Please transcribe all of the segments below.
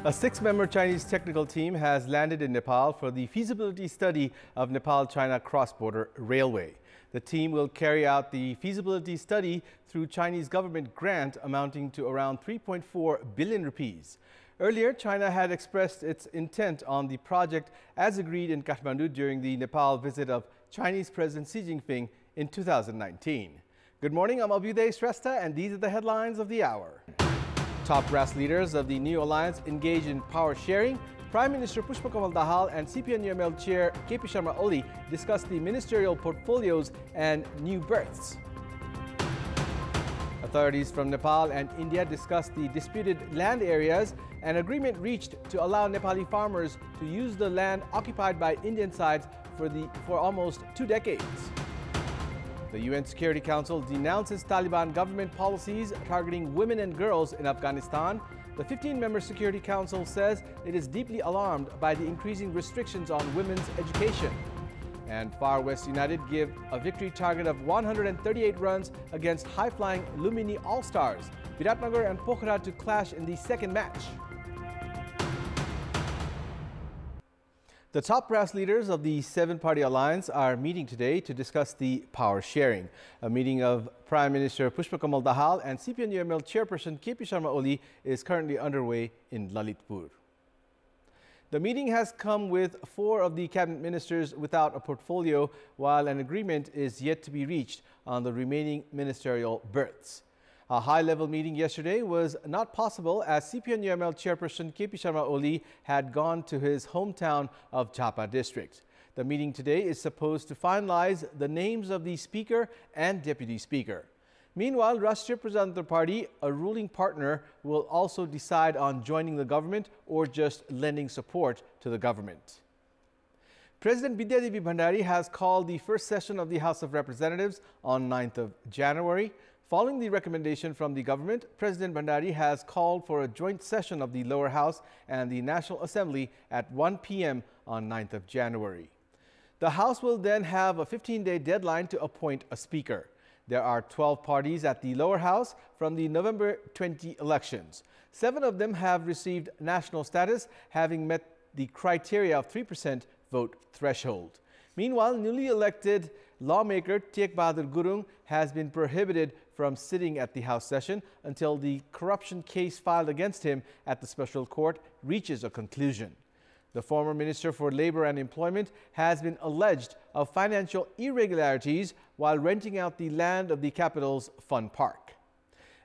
A six-member Chinese technical team has landed in Nepal for the feasibility study of Nepal-China cross-border railway. The team will carry out the feasibility study through Chinese government grant amounting to around 3.4 billion rupees. Earlier, China had expressed its intent on the project as agreed in Kathmandu during the Nepal visit of Chinese President Xi Jinping in 2019. Good morning, I'm Abheudaya Shrestha, and these are the headlines of the hour. Top brass leaders of the new alliance engage in power sharing. Prime Minister Pushpakamal Dahal and CPN-UML Chair KP Sharma Oli discussed the ministerial portfolios and new berths. Authorities from Nepal and India discussed the disputed land areas. An agreement reached to allow Nepali farmers to use the land occupied by Indian sides for almost 2 decades. The UN Security Council denounces Taliban government policies targeting women and girls in Afghanistan. The 15-member Security Council says it is deeply alarmed by the increasing restrictions on women's education. And Far West United give a victory target of 138 runs against high-flying Lumini All-Stars. Viratnagar and Pokhara to clash in the second match. The top brass leaders of the seven-party alliance are meeting today to discuss the power sharing. A meeting of Prime Minister Pushpakamal Dahal and CPN-UML Chairperson KP Sharma Oli is currently underway in Lalitpur. The meeting has come with 4 of the cabinet ministers without a portfolio, while an agreement is yet to be reached on the remaining ministerial berths. A high-level meeting yesterday was not possible as CPN-UML Chairperson KP Sharma Oli had gone to his hometown of Jhapa district. The meeting today is supposed to finalize the names of the Speaker and Deputy Speaker. Meanwhile, Rashtriya Prajatantra Party, a ruling partner, will also decide on joining the government or just lending support to the government. President Vidyadevi Bhandari has called the first session of the House of Representatives on 9th of January. Following the recommendation from the government, President Bhandari has called for a joint session of the lower house and the National Assembly at 1 p.m. on 9th of January. The House will then have a 15-day deadline to appoint a speaker. There are 12 parties at the lower house from the November 20 elections. 7 of them have received national status, having met the criteria of 3% vote threshold. Meanwhile, newly elected lawmaker Tek Bahadur Gurung has been prohibited from sitting at the House session until the corruption case filed against him at the special court reaches a conclusion. The former Minister for Labour and Employment has been alleged of financial irregularities while renting out the land of the capital's fun park.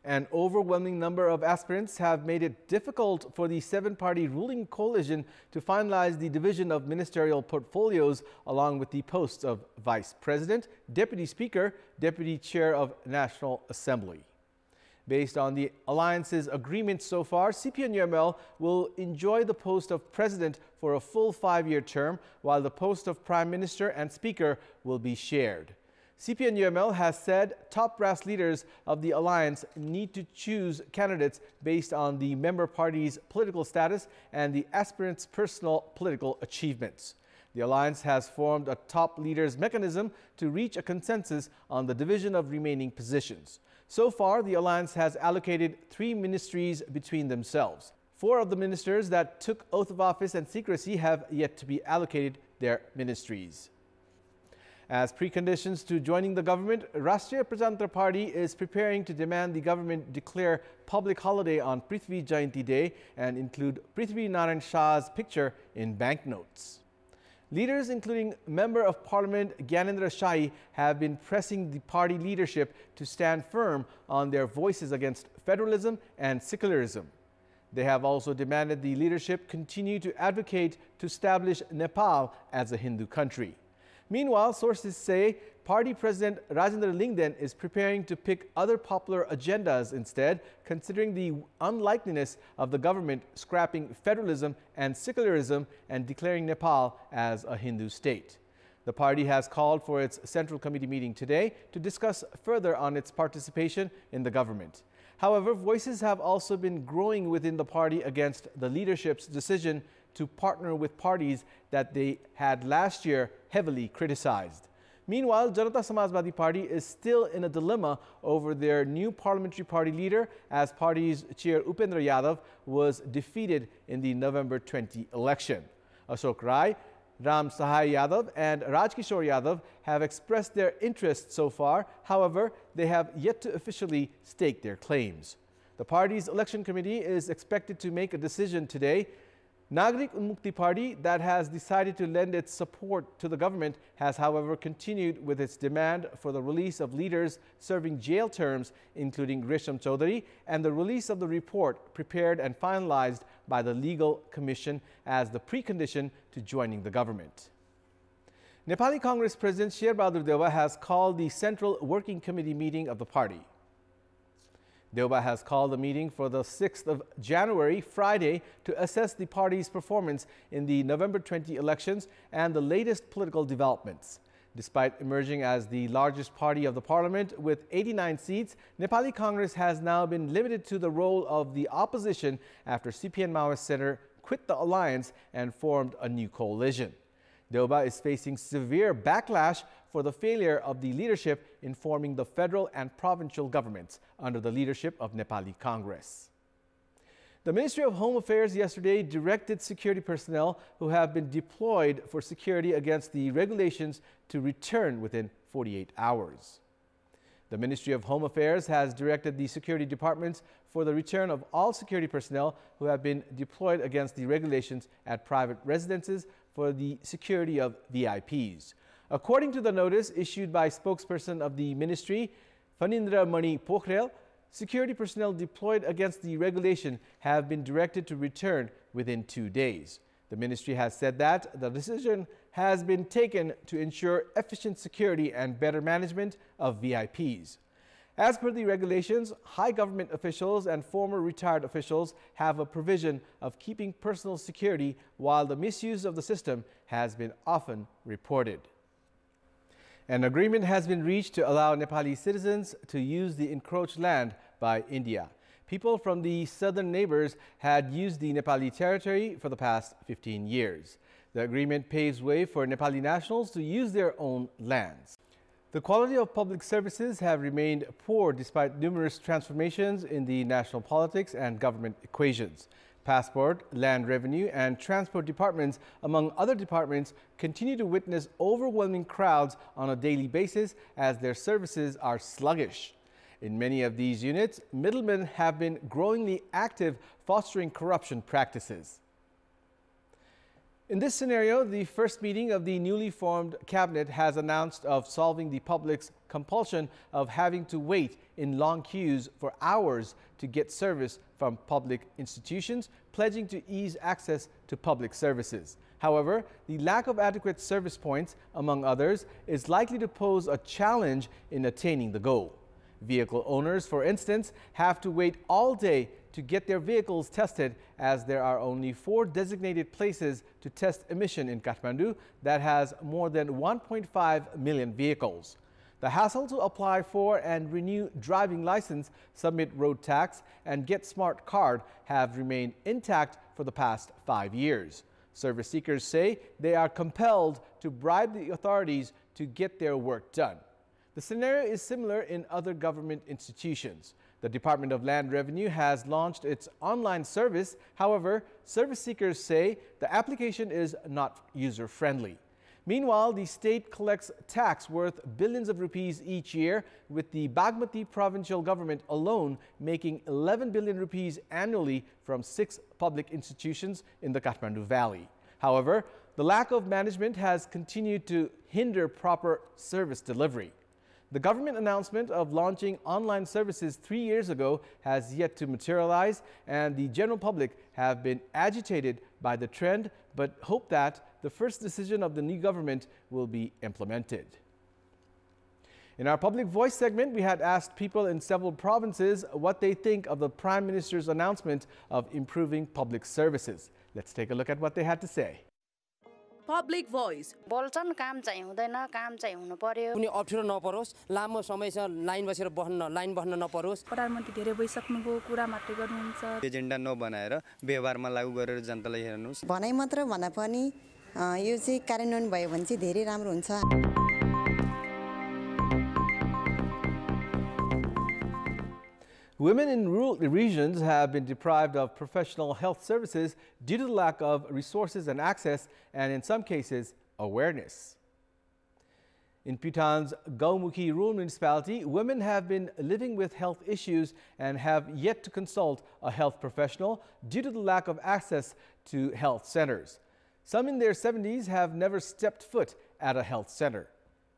An overwhelming number of aspirants have made it difficult for the seven-party ruling coalition to finalize the division of ministerial portfolios along with the posts of Vice President, Deputy Speaker, Deputy Chair of National Assembly. Based on the alliance's agreement so far, CPN-UML will enjoy the post of President for a full 5-year term, while the post of Prime Minister and Speaker will be shared. CPN-UML has said top brass leaders of the alliance need to choose candidates based on the member party's political status and the aspirants' personal political achievements. The alliance has formed a top leaders mechanism to reach a consensus on the division of remaining positions. So far, the alliance has allocated 3 ministries between themselves. 4 of the ministers that took oath of office and secrecy have yet to be allocated their ministries. As preconditions to joining the government, Rashtriya Prajatantra Party is preparing to demand the government declare public holiday on Prithvi Jayanti Day and include Prithvi Narayan Shah's picture in banknotes. Leaders including Member of Parliament Gyanendra Shahi have been pressing the party leadership to stand firm on their voices against federalism and secularism. They have also demanded the leadership continue to advocate to establish Nepal as a Hindu country. Meanwhile, sources say party president Rajendra Lingden is preparing to pick other popular agendas instead, considering the unlikeliness of the government scrapping federalism and secularism and declaring Nepal as a Hindu state. The party has called for its Central Committee meeting today to discuss further on its participation in the government. However, voices have also been growing within the party against the leadership's decision to partner with parties that they had last year heavily criticized. Meanwhile, Janata Samajwadi Party is still in a dilemma over their new parliamentary party leader, as party's chair Upendra Yadav was defeated in the November 20 election. Ashok Rai, Ram Sahai Yadav and Rajkishore Yadav have expressed their interest so far. However, they have yet to officially stake their claims. The party's election committee is expected to make a decision today. Nagrik Unmukti Party, that has decided to lend its support to the government, has however continued with its demand for the release of leaders serving jail terms, including Grisham Chaudhary, and the release of the report prepared and finalized by the Legal Commission as the precondition to joining the government. Nepali Congress President Sherbahadur Deuba has called the Central Working Committee meeting of the party. Deuba has called a meeting for the 6th of January, Friday, to assess the party's performance in the November 20 elections and the latest political developments. Despite emerging as the largest party of the parliament with 89 seats, Nepali Congress has now been limited to the role of the opposition after CPN Maoist Center quit the alliance and formed a new coalition. Deuba is facing severe backlash for the failure of the leadership in forming the federal and provincial governments under the leadership of Nepali Congress. The Ministry of Home Affairs yesterday directed security personnel who have been deployed for security against the regulations to return within 48 hours. The Ministry of Home Affairs has directed the security departments for the return of all security personnel who have been deployed against the regulations at private residences for the security of VIPs. According to the notice issued by spokesperson of the ministry, Phanindra Mani Pokhrel, security personnel deployed against the regulation have been directed to return within 2 days. The ministry has said that the decision has been taken to ensure efficient security and better management of VIPs. As per the regulations, high government officials and former retired officials have a provision of keeping personal security, while the misuse of the system has been often reported. An agreement has been reached to allow Nepali citizens to use the encroached land by India. People from the southern neighbors had used the Nepali territory for the past 15 years. The agreement paves way for Nepali nationals to use their own lands. The quality of public services have remained poor despite numerous transformations in the national politics and government equations. Passport, land revenue, and transport departments, among other departments, continue to witness overwhelming crowds on a daily basis as their services are sluggish. In many of these units, middlemen have been growingly active, fostering corruption practices. In this scenario, the first meeting of the newly formed cabinet has announced of solving the public's compulsion of having to wait in long queues for hours to get service from public institutions, pledging to ease access to public services. However, the lack of adequate service points, among others, is likely to pose a challenge in attaining the goal. Vehicle owners, for instance, have to wait all day to get their vehicles tested, as there are only 4 designated places to test emission in Kathmandu that has more than 1.5 million vehicles. The hassle to apply for and renew driving license, submit road tax, and get smart card have remained intact for the past 5 years. Service seekers say they are compelled to bribe the authorities to get their work done. The scenario is similar in other government institutions. The Department of Land Revenue has launched its online service. However, service seekers say the application is not user-friendly. Meanwhile, the state collects tax worth billions of rupees each year, with the Bagmati provincial government alone making 11 billion rupees annually from 6 public institutions in the Kathmandu Valley. However, the lack of management has continued to hinder proper service delivery. The government announcement of launching online services 3 years ago has yet to materialize, and the general public have been agitated by the trend, but hope that the first decision of the new government will be implemented. In our Public Voice segment, we had asked people in several provinces what they think of the Prime Minister's announcement of improving public services. Let's take a look at what they had to say. Public Voice. बोल्छन् काम चाहिँ हुँदैन, काम चाहिँ हुनु पर्यो। कुनै अप्ठ्यारो नपरोस्, लामो समयसम्म लाइन बस्न नपरोस्। प्रधानमन्त्री धेरै भइसक्नुभयो, कुरा मात्रै गर्नुहुन्छ। एजेन्डा नबनाएर व्यवहारमा लागू गरेर जनतालाई हेर्नुस्। भनाइ मात्र भन्दा पनि यो चाहिँ कार्यान्वयन भयो भने चाहिँ धेरै राम्रो हुन्छ। Women in rural regions have been deprived of professional health services due to the lack of resources and access, and in some cases, awareness. In Bhutan's Gaumukhi rural municipality, women have been living with health issues and have yet to consult a health professional due to the lack of access to health centers. Some in their 70s have never stepped foot at a health center.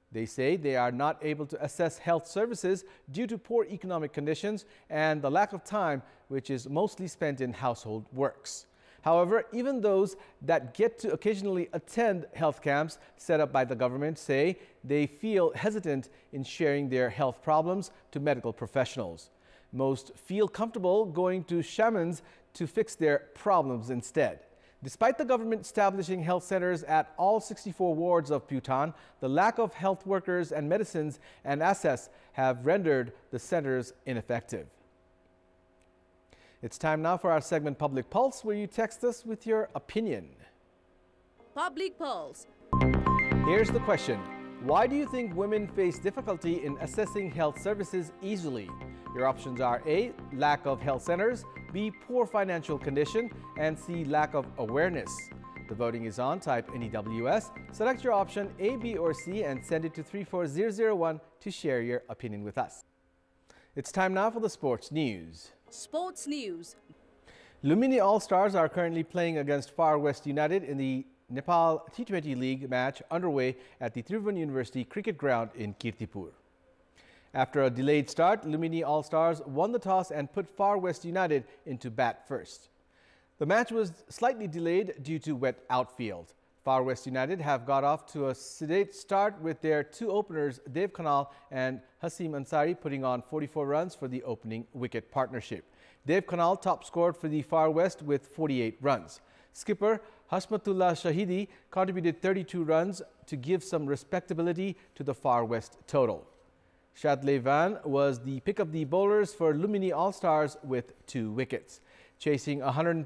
They say they are not able to access health services due to poor economic conditions and the lack of time, which is mostly spent in household works. However, even those that get to occasionally attend health camps set up by the government say they feel hesitant in sharing their health problems to medical professionals. Most feel comfortable going to shamans to fix their problems instead. Despite the government establishing health centers at all 64 wards of Bhutan, the lack of health workers and medicines and access have rendered the centers ineffective. It's time now for our segment Public Pulse, where you text us with your opinion. Public Pulse. Here's the question. Why do you think women face difficulty in accessing health services easily? Your options are A, lack of health centers, B, poor financial condition, and C, lack of awareness. The voting is on. Type NEWS, select your option A, B, or C, and send it to 34001 to share your opinion with us. It's time now for the sports news. Sports news. Lumini All-Stars are currently playing against Far West United in the Nepal T20 League match underway at the Tribhuvan University Cricket Ground in Kantipur. After a delayed start, Lumini All-Stars won the toss and put Far West United into bat first. The match was slightly delayed due to wet outfield. Far West United have got off to a sedate start with their two openers, Dev Khanal and Hasim Ansari, putting on 44 runs for the opening wicket partnership. Dev Khanal top scored for the Far West with 48 runs. Skipper Hashmatullah Shahidi contributed 32 runs to give some respectability to the Far West total. Shadley Van was the pick of the bowlers for Lumini All-Stars with 2 wickets. Chasing 130